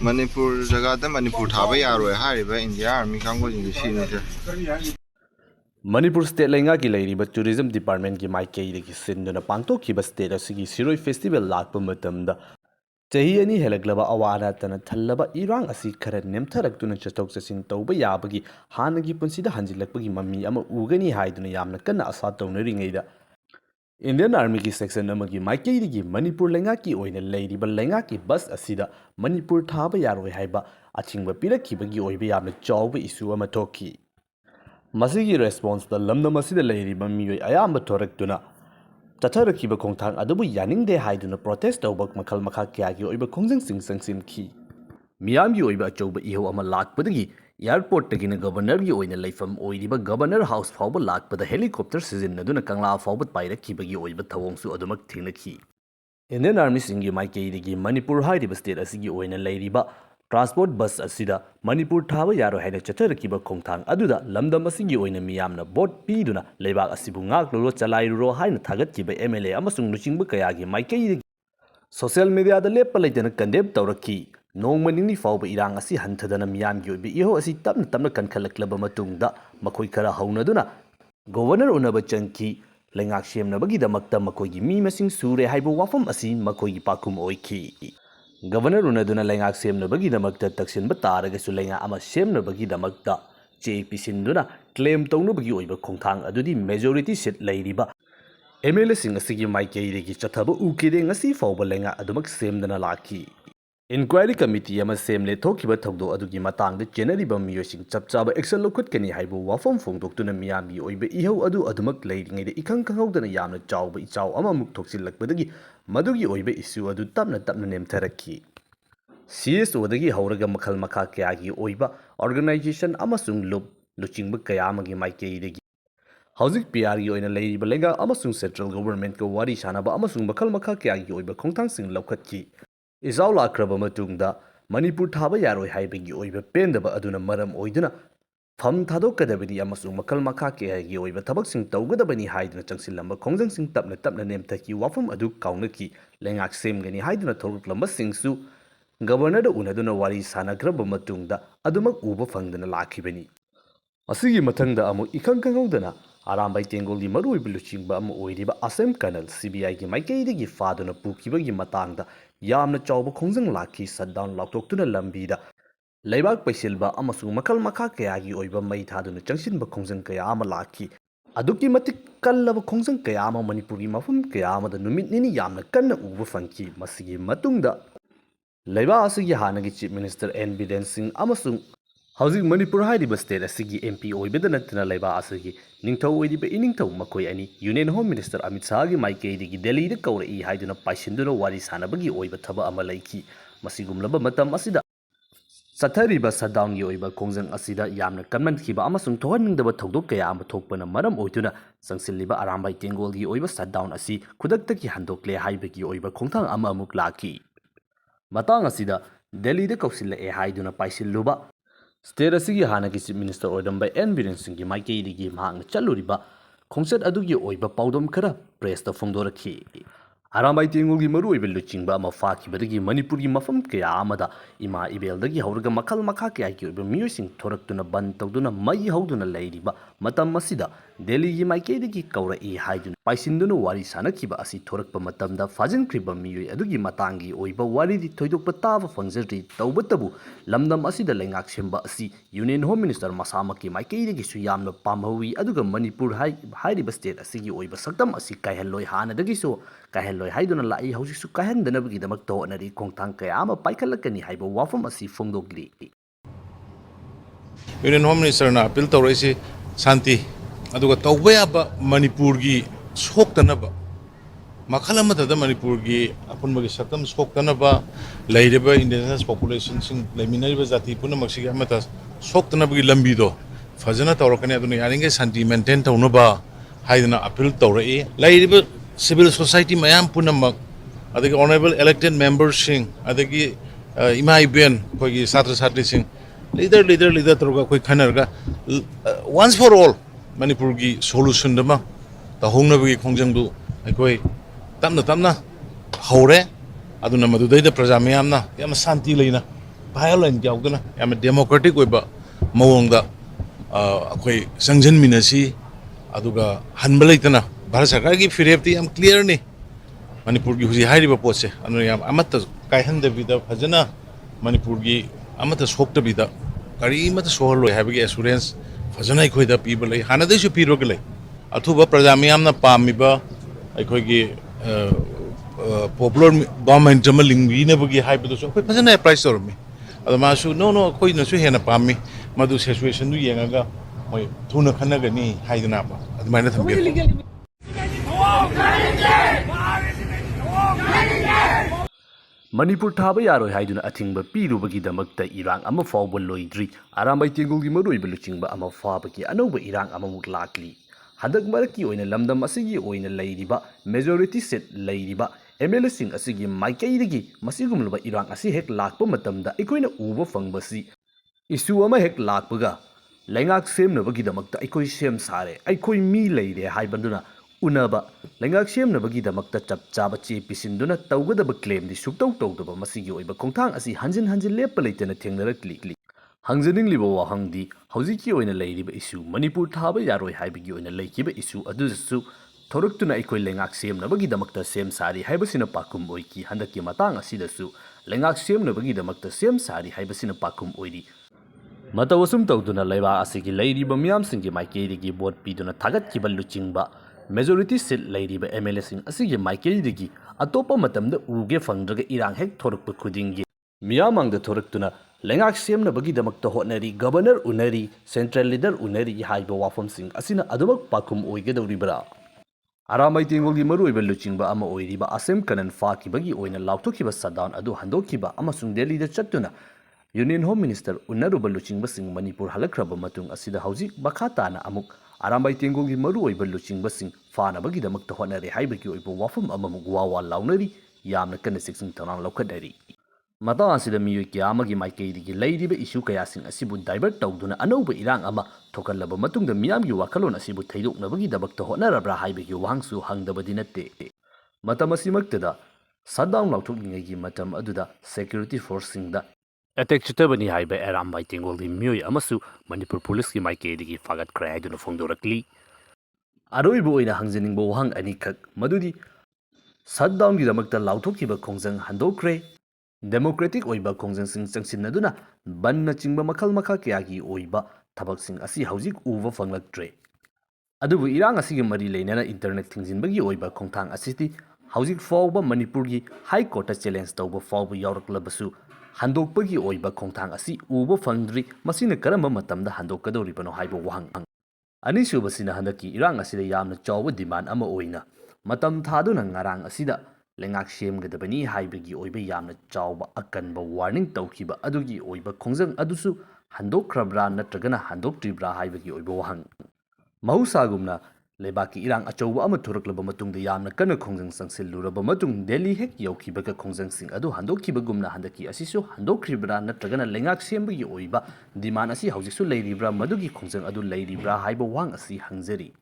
Manipur jagada Manipur thaba yaroi hariba India Army kango jingi Manipur State Leingak ki leiriba Tourism Department ki maikei ki sinduna pangtokhiba state asigi Siroi Festival lakpa matamda chahi ani helaglaba awara tana thallaba irang asi khara nemtharaktuna chatok chasin tauba yabagi hanagi punsida hanjilakpagi mami ama ugani haiduna yamna kanna asa tawnaringeida Indian Army ki section amagi maikei gi Manipur Leingak ki oina leiriba Leingak ki bus asida Manipur thaba yaroi haiba achingba pirakhibagi oiba yamna chawba issue ama thoki Masigi response the Lamna Masida Lady Mami Ayamba Torektuna Tatarakiba Kongtang Adabu Yaning de Haiduna protest over Makal Makaki over Kongzing Sing Sing Ki. Miam you over Joba Iho Ama Lak Padagi, airport taking a governor you in a life from Oidiba Governor House Fauba Lak, but the helicopter season Naduna Kangla forward by the Kibagi over Tawongsu Odumak Tinaki. Indian Army Singi Maiki Manipur Haidiba State as you in a lady ba. Transport bus asida Manipur thaba yaro haina chatarakiba khongthang aduda lamdam asigi oina miyamna bot piduna leibak asibu ngak lolo chalairuro haina thagatkiba MLA amasung nuchingba kayagi maikei social media da lepa leitana condemn tawraki nongmaningni fawba irang asi hanthadana miyamgi oibi iho asi tamna kankhalakklaba matungda makoi khara haunaduna governor unaba chanki Leingak semnabagi damakta makoigi mi masing sure haibo wafam asi makoigi pakum oiki Governor Unaduna Leingak Semnabagi Damakta Taksin Bataraga Sulenga Ama Semnabagi Damakta JP Sinduna claim Tonubagi Oiba Kongtang Adudi majority seat Ladyba MLA Singasigi Maike Chataba Ukide Ngasi Fauba Lenga Adumak Semdana Laki Inquiry Committee Ama Semle Tokiba Togdo Adugi Matang the Generally Bamusing Chapchaba Excel Lokut Keni Haibu Wafam Fongdoktuna Miami Oiba Iho Adu Adumak Lady the Ikan Kangodana Yamna Chau Ichau Ama Muktoxil Lakbadagi Madugi Oibe issue adu tapna name Teraki. CSO dagi Hauraga Makal Makaki Oiba, organization Amasung Loop, Luching Bukayamagi Maike. Housing PRU in a lady Balega Amasung central government go Wadi Shanaba Amasung Makal Makaki Oiba Kongtang Sing Lokatki. Is all la Krabamatungda, Manipur Taba Yaroi Haibigi Oiba Pendaba Aduna Maram Oiduna. From Thadokpagi Amasung Makal Makaki Oiba Tabak Sing Togadabani Hydra Changsilamba Kongzang Sing Tapna name Taki Wafam Adu Kaunaki, Leingak Sem Gani Hydra Torklamba Sing Su, Governor Unaduna Wari Sana Graba Matungda, Adumak Uba Fangdana Lakibani. Asigi Matanga Amu Ikankangodana, Arambai Tengoli Maru Biluchimba Oidiba Asem Canal, CBI Maike Faduna Pukibagi Matanga, Yamna Chauba Kongzang Laki, sat down Laktokuna Lambida. Leibak Paisilba Amasung Makal Makaki Oiba Mai Taduna Junction Bakongzang Kayama Laki. Aduki Matik Kalava Kongzang Kayama Manipuri Mafum Kayama the Numit Nini Yamna Kana Uba Funky Masigi Matungda. Leiba Asigi Hanagi Chief Minister NB Dancing Amasung Housing Manipur Haidiba State Asigi MP Oibedanatina Leiba Asigi Ningto Oidiba Iningto Makoi Ani Union Home Minister Amit Sagi Maike Delhi the Kaura E Haiduna Paisinduna Wari Sanabagi Oiba Taba Amalaki Masigum Laba Matam Asida Sathariba Saddown Yoiba Kongzang Asida Yamna Kaman Kiba Amasung Tohaning the Togdo Kayama Tokpana Madam Oituna, Sangsiliba Arambai Tengol Yoiba Saddown Asi, Kudaktaki Handokle Haibeki Oiba Kongtang Ama Muklaki. Matang Asida, Delhi the Koksila E Haiduna Paisiluba. State Asigi Hanaki Minister Ordam by Enbirin Singi Maike the game hang Chaluriba, Kongset Adugi Oiba Paudom Kara, Press the Fondoraki. Arambai Tengolgi Maru Luchingba Mafaki Badagi Manipuri Mafam Kayamada Ima Ibeldagi Hauraga Makal Makaki Musing Toraktuna Bantoduna Mai Hauduna Ladyba Matam Masida Delhi Maike Kaura E Haidun Paisinduna Wari Sanakiba Asi Torakpa Matamda Fazin Kriba Miu Adugi Matangi Oiba Wari Toidopatava Fangzeri Taubatabu Lamdam Asida Leingak Shemba Asi Union Home Minister Masamaki Maike Suyamna Pamhawi Aduga Manipur Haidiba State Asigi Oiba Saktam Asi Kaheloi Hana Dagiso Kaheloi Haiduna Lai Hausisu Kahen the Nabigi the Makto and a Kongtang Kayama Paikalakani Haibo Wafam Asi Fongdogli. Union Home Minister na appeal Taurasi Santi Aduga Tawayaba Manipurgi Shoktanaba Makalamata the Manipurgi upon Magi Satam Shoktanaba Laideba indigenous population sing Laminariba Zati Punamaxi Amatas Shoktanabagi Lambido Fazana Taurokani Adunaringa Santi maintain Taunaba Haidana appeal Taurai Laideba Civil society Mayam Punamak, I think honorable elected members sing, I think Imai Ben, Kogi Satra Satri sing, leader Toga Kanarga, once for all, Manipurgi solution the Hongabi Kongjangdu, I go Tamna, Haure, aduna madudayda praja miyamna yam santi leina violent yaudana yam democratic oiba mawongda akhoi sangjan minasi aduga hanba leitana bharat sarkar gi firepti yam clear ni manipur gi huji hairiba potse anu yam amata kaihan devida phajana manipur gi amata sokta bida kari mata sohlo habigi assurance phajana ikhoi da people lei hana desu piro ge lei athuba praja miyamna pamiba ikhoi gi popular government jama lingwi na bagi haiba so akhoi phajana price or mi adama su no akhoi na su hena pami madu situation du yengaga moi thuna khana ga ni haidana ba aduma na thambi Manipur thaba yaroi haiduna athingba pirubagidamagta irang ama fawba loidri arambai tengulgi maroiba luchingba ama fabagi anauba irang ama muk lakli hadak maraki oina lamdam asigi oina leiriba majority set leiriba MLA sing asigi maikaidagi masigumluba irang asi hek lakpa matamda ikoina uba fangbasi isu ama hek lakpaga Leingak semnabagidamagta ikoi sem sare aikoi mi leire haibanduna unaba Leingak semnabagidamagta chap chaba che pisinduna tawgadaba claim di suktau tawdaba masigi oiba khongthang asi hanjin lepa leitena thengnarakli hangjaningliba wahangdi haujiki oina leiriba isu manipur thaba yaroi haibigi oina leikiba isu adusu thoruktuna ikoi Leingak semnabagidamagta sem sari haibasina pakum oiki handaki matang asidasu Leingak semnabagidamagta sem sari haibasina pakum oiri Matawasum tawduna leiba asigi leiriba miyamsingi maikeidigi board piduna thagatkiba luchingba majority seat leiriba MLA sing asigi maikeidigi atopa matamda uge fangdraga irang hek thorukpa khudingi miyamangda thoruktuna Leingak semnabagidamagta hotnari governor unari central leader unari haiba wafamsing asina adumak pakum oigedawribra aramai tengolgi maruiba luchingba ama oiriba asem kanan fakibagi oina lauthokiba shutdown adu handokiba amasung Delhi da chattuna Union Home Minister Unaruba Luchingba Singh Manipur halakraba matung asida hauzik bakhatana amuk arambai tengolgi maruoiba luchingba Singh fana bagidamakta hotnare haibagi oiba wafam amamuk wawa launari yamna kana siksing tanang laukadari mata asida miyoi kyamagi maikeidigi leiriba issue kaya sing asibu divert tawduna anauba irang ama thokalaba matungda miyamgi wakalon asibu theidoknabagi dabakta hotnarabra haibagi wahangsu hangdabadi natte matam asimaktada shutdown lauthokningagi matam aduda security force singda Attack chitabani haiba arambai tengolgi miyoi amasu Manipur police ki maikeidigi fagatkhre haiduna phongdorakli aroiba oina hangjaningba wahang anikak madudi shutdown gi damakta lauthokiba khongjang handokre democratic oiba khongjang sing changsinaduna banna chingba makhal makha kyagi oiba thabak sing asi haujik uwa fanglaktre adubu irang asigi mari leinana internet thingjinbagi oiba khongthang asiti haujik fawba Manipurgi high court challenge tawba fawba yawraklabasu handokpagi oiba khongthang asi uba fangdri masina karamba matamda handokadoribano haiba wahang anisubasina handaki irang asida yamna chawba demand ama oina matam thaduna ngarang asida Leingak semgadabani haibagi oiba yamna chawba akanba warning tawkiba adugi oiba khongjang adusu handokrabra natragana handoktribra haibagi oiba wahang mahusagumna Lebaki irang achauba ama thuruklaba matungda yamna kana khongjang sangsiluraba matung Delhi hek yaukibaga khongjang sing adu handokibagumna handaki asisu handokhribra natragana Leingak sembagi oiba demand asi haujisu leiribra madugi khongjang adu leiribra haiba wang asi hangjari